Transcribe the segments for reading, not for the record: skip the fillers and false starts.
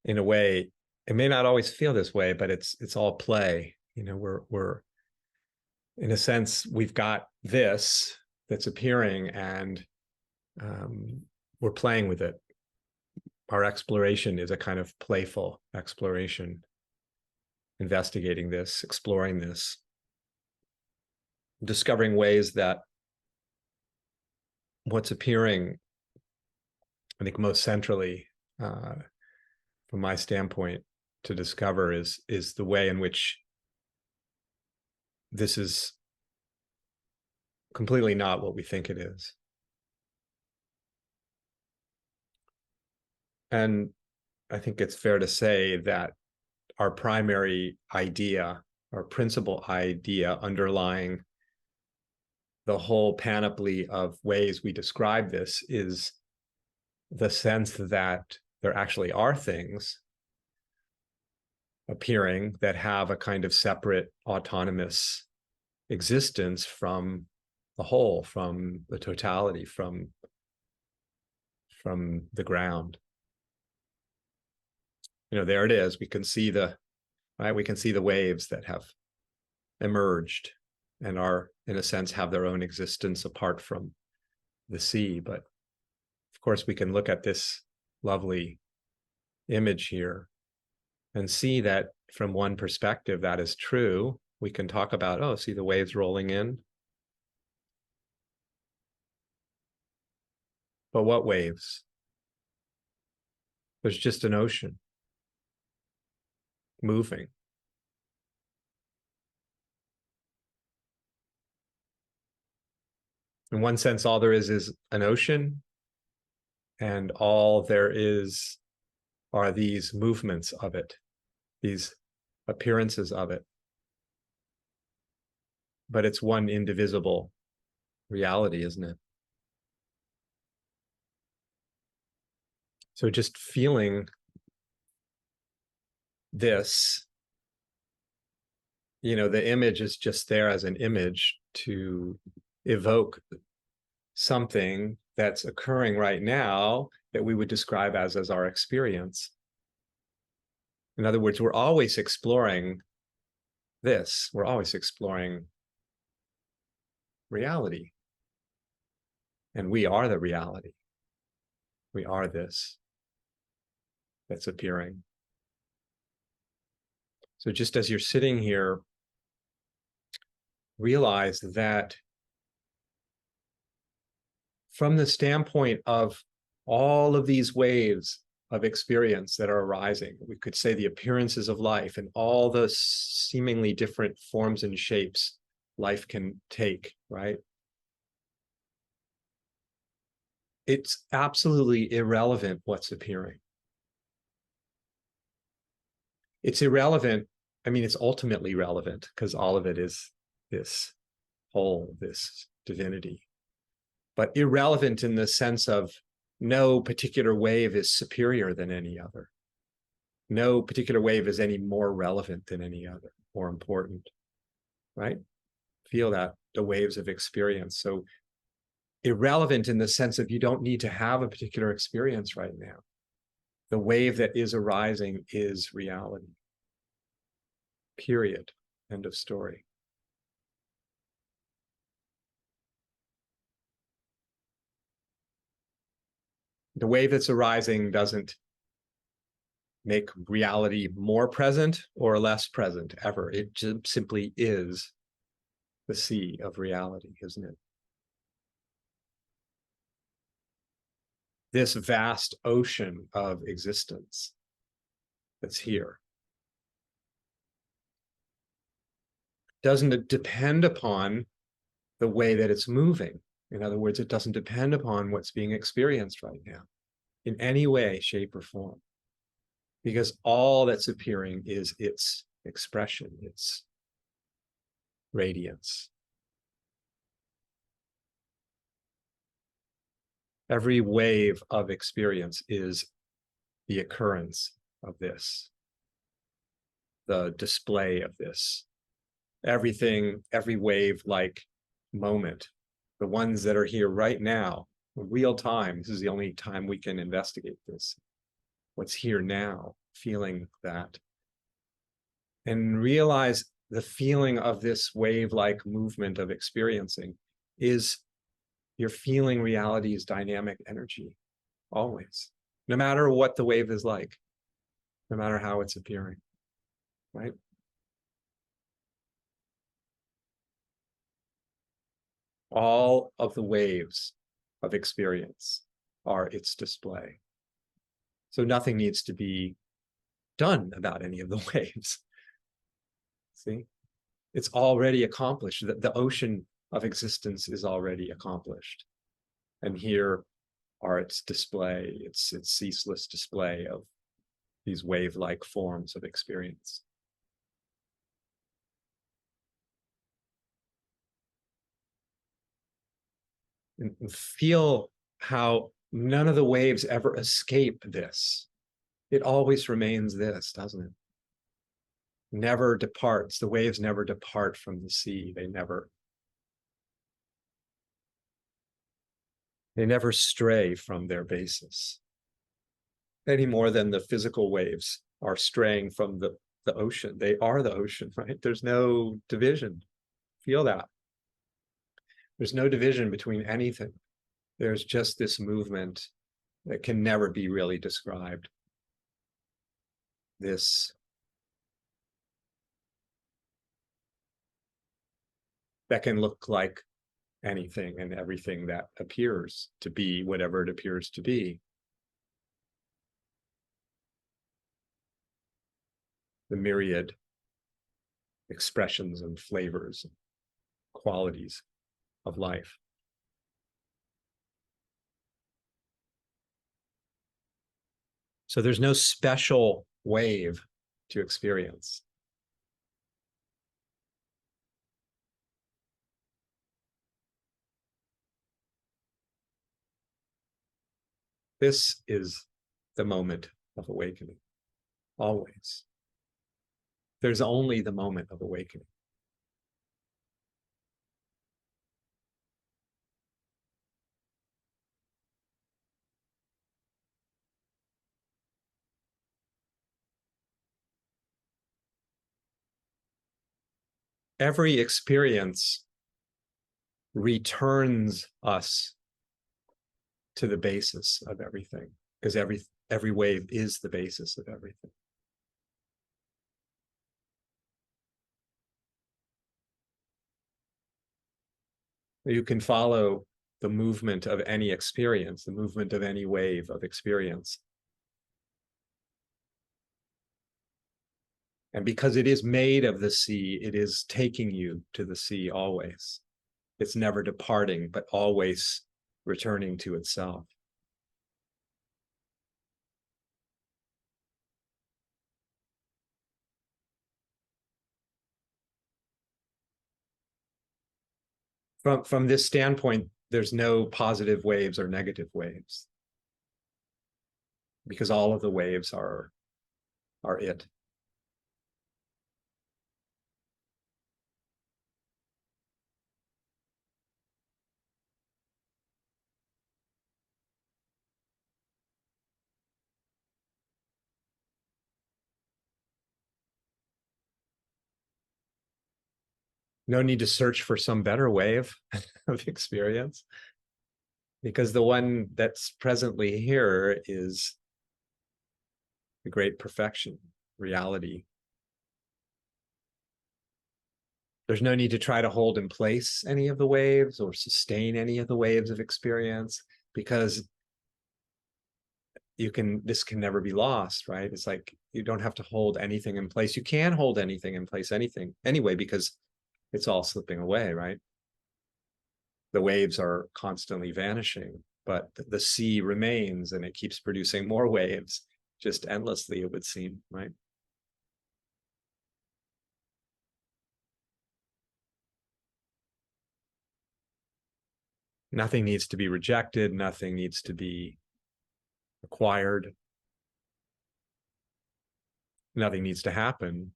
in a way, it may not always feel this way, but it's all play. We're in a sense, we've got this that's appearing, and we're playing with it. Our exploration is a kind of playful exploration, investigating this, exploring this, discovering ways that what's appearing, I think most centrally, from my standpoint, to discover is the way in which this is completely not what we think it is. And I think it's fair to say that our primary idea, our principal idea underlying the whole panoply of ways we describe this is the sense that there actually are things appearing that have a kind of separate, autonomous existence from the whole, from the totality, from the ground. There it is. We can see the waves that have emerged and are, in a sense, have their own existence apart from the sea. But of course, we can look at this lovely image here and see that from one perspective that is true. We can talk about, oh, see the waves rolling in. But what waves? There's just an ocean moving. In one sense, all there is an ocean, and all there is are these movements of it, these appearances of it. But it's one indivisible reality, isn't it? So just feeling this, the image is just there as an image to evoke something that's occurring right now that we would describe as our experience. In other words, we're always exploring this. We're always exploring reality. And we are the reality. We are this that's appearing. So just as you're sitting here, realize that from the standpoint of all of these waves of experience that are arising, we could say the appearances of life and all the seemingly different forms and shapes life can take, right? It's absolutely irrelevant what's appearing. It's irrelevant. I mean, it's ultimately relevant because all of it is this whole, this divinity. But irrelevant in the sense of no particular wave is superior than any other. No particular wave is any more relevant than any other, more important, right? Feel that, the waves of experience. So irrelevant in the sense of you don't need to have a particular experience right now. The wave that is arising is reality. Period. End of story. The wave that's arising doesn't make reality more present or less present ever. It just simply is the sea of reality, isn't it? This vast ocean of existence that's here doesn't depend upon the way that it's moving. In other words, it doesn't depend upon what's being experienced right now in any way, shape, or form, because all that's appearing is its expression, its radiance. Every wave of experience is the occurrence of this, the display of this. Everything, every wave-like moment, the ones that are here right now, real time, this is the only time we can investigate this. What's here now feeling that. And realize the feeling of this wave-like movement of experiencing is you're feeling reality's dynamic energy, always, no matter what the wave is like, no matter how it's appearing, right? All of the waves of experience are its display. So nothing needs to be done about any of the waves. See? It's already accomplished. The ocean of existence is already accomplished. And here are its display, its ceaseless display of these wave-like forms of experience. And feel how none of the waves ever escape this. It always remains this, doesn't it? Never departs. The waves never depart from the sea. They never stray from their basis, any more than the physical waves are straying from the ocean. They are the ocean, right? There's no division. Feel that. There's no division between anything. There's just this movement that can never be really described. This that can look like anything and everything that appears to be whatever it appears to be. The myriad expressions and flavors, and qualities of life. So there's no special wave to experience. This is the moment of awakening, always. There's only the moment of awakening. Every experience returns us to the basis of everything, because every wave is the basis of everything. You can follow the movement of any experience, the movement of any wave of experience. And because it is made of the sea, it is taking you to the sea always. It's never departing, but always returning to itself. From this standpoint, there's no positive waves or negative waves, because all of the waves are it. No need to search for some better wave of experience, because the one that's presently here is the great perfection, reality. There's no need to try to hold in place any of the waves or sustain any of the waves of experience, because this can never be lost, right? It's like you don't have to hold anything in place. You can hold anything in place, anyway, because it's all slipping away, right? The waves are constantly vanishing, but the sea remains, and it keeps producing more waves, just endlessly, it would seem, right? Nothing needs to be rejected. Nothing needs to be acquired. Nothing needs to happen,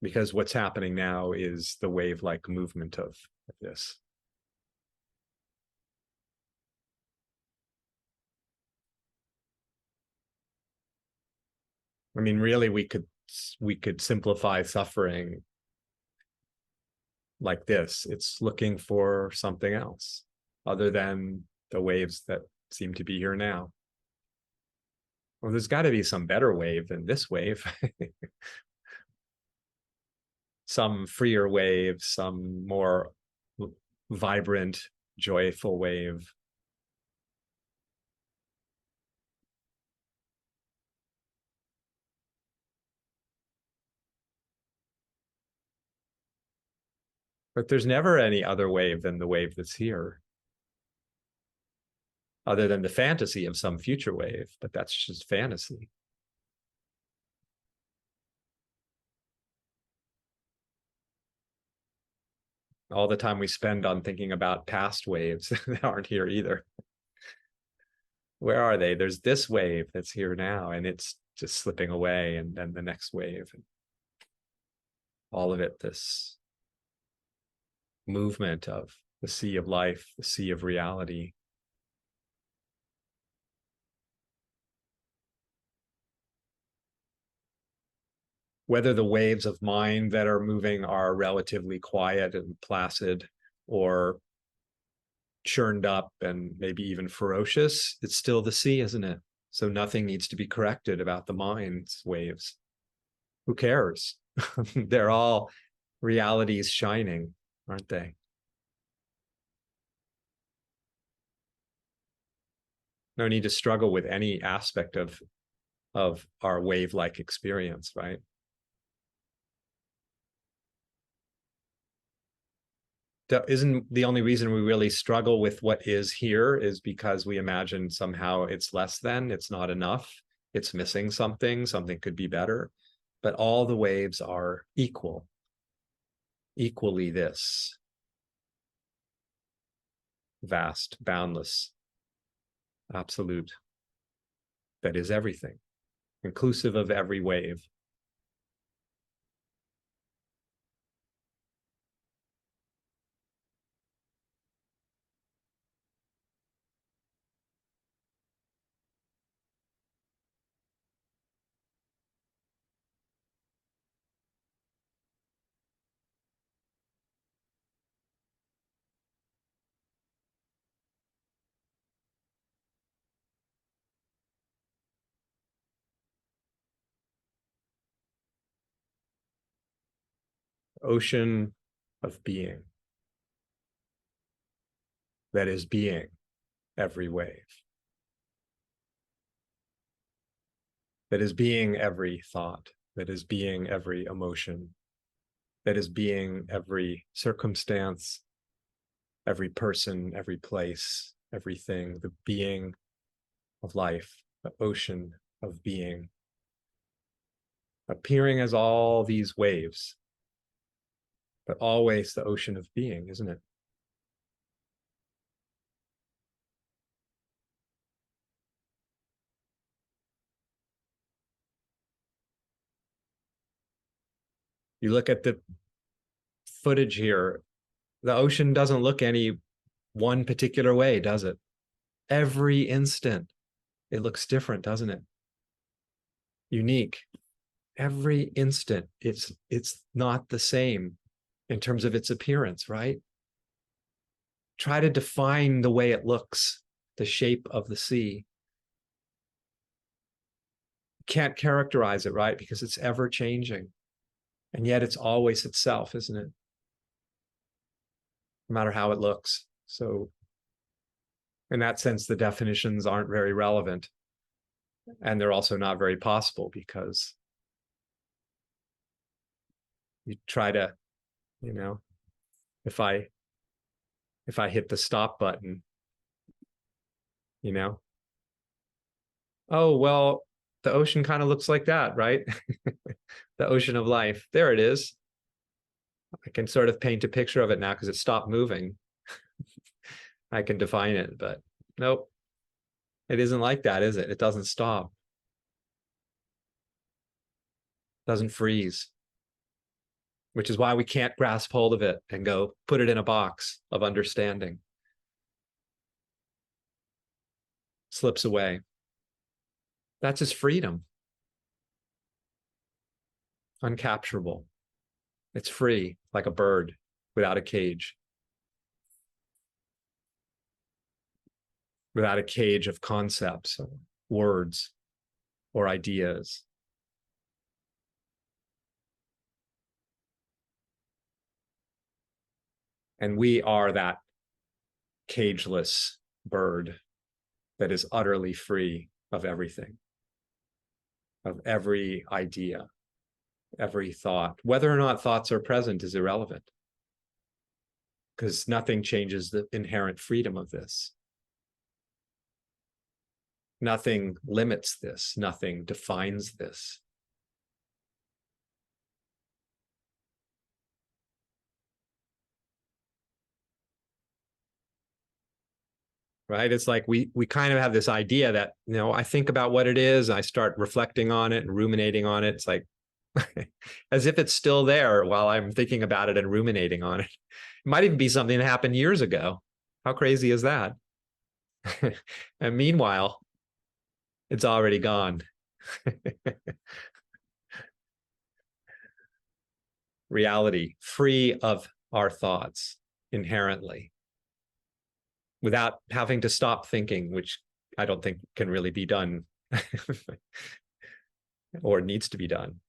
because what's happening now is the wave-like movement of this. I mean, really, we could simplify suffering like this. It's looking for something else other than the waves that seem to be here now. Well, there's got to be some better wave than this wave. Some freer wave, some more vibrant, joyful wave. But there's never any other wave than the wave that's here, other than the fantasy of some future wave, but that's just fantasy. All the time we spend on thinking about past waves that aren't here either. Where are they? There's this wave that's here now, and it's just slipping away, and then the next wave. And all of it, this movement of the sea of life, the sea of reality. Whether the waves of mind that are moving are relatively quiet and placid, or churned up and maybe even ferocious, it's still the sea, isn't it? So nothing needs to be corrected about the mind's waves. Who cares? They're all realities shining, aren't they? No need to struggle with any aspect of our wave-like experience, right? Isn't the only reason we really struggle with what is here is because we imagine somehow it's less than, it's not enough, it's missing something, something could be better. But all the waves are equal, equally this vast, boundless, absolute that is everything, inclusive of every wave. Ocean of being that is being every wave, that is being every thought, that is being every emotion, that is being every circumstance, every person, every place, everything, the being of life, the ocean of being, appearing as all these waves, but always the ocean of being, isn't it? You look at the footage here, the ocean doesn't look any one particular way, does it? Every instant, it looks different, doesn't it? Unique. Every instant, it's not the same in terms of its appearance, right? Try to define the way it looks, the shape of the sea. Can't characterize it, right? Because it's ever changing. And yet it's always itself, isn't it? No matter how it looks. So in that sense, the definitions aren't very relevant. And they're also not very possible because you try to, you know, if I hit the stop button, you know, oh, well, the ocean kind of looks like that, right? The ocean of life. There it is. I can sort of paint a picture of it now because it stopped moving. I can define it, but nope, it isn't like that, is it? It doesn't stop, doesn't freeze, which is why we can't grasp hold of it and go put it in a box of understanding. Slips away. That's his freedom. uncapturable. It's free, like a bird without a cage. Without a cage of concepts or words or ideas. And we are that cageless bird that is utterly free of everything, of every idea, every thought. Whether or not thoughts are present is irrelevant, because nothing changes the inherent freedom of this. Nothing limits this. Nothing defines this. Right? It's like we kind of have this idea that, I think about what it is, I start reflecting on it and ruminating on it. It's like as if it's still there while I'm thinking about it and ruminating on it. It might even be something that happened years ago. How crazy is that? And meanwhile, it's already gone. Reality, free of our thoughts inherently, without having to stop thinking, which I don't think can really be done or needs to be done.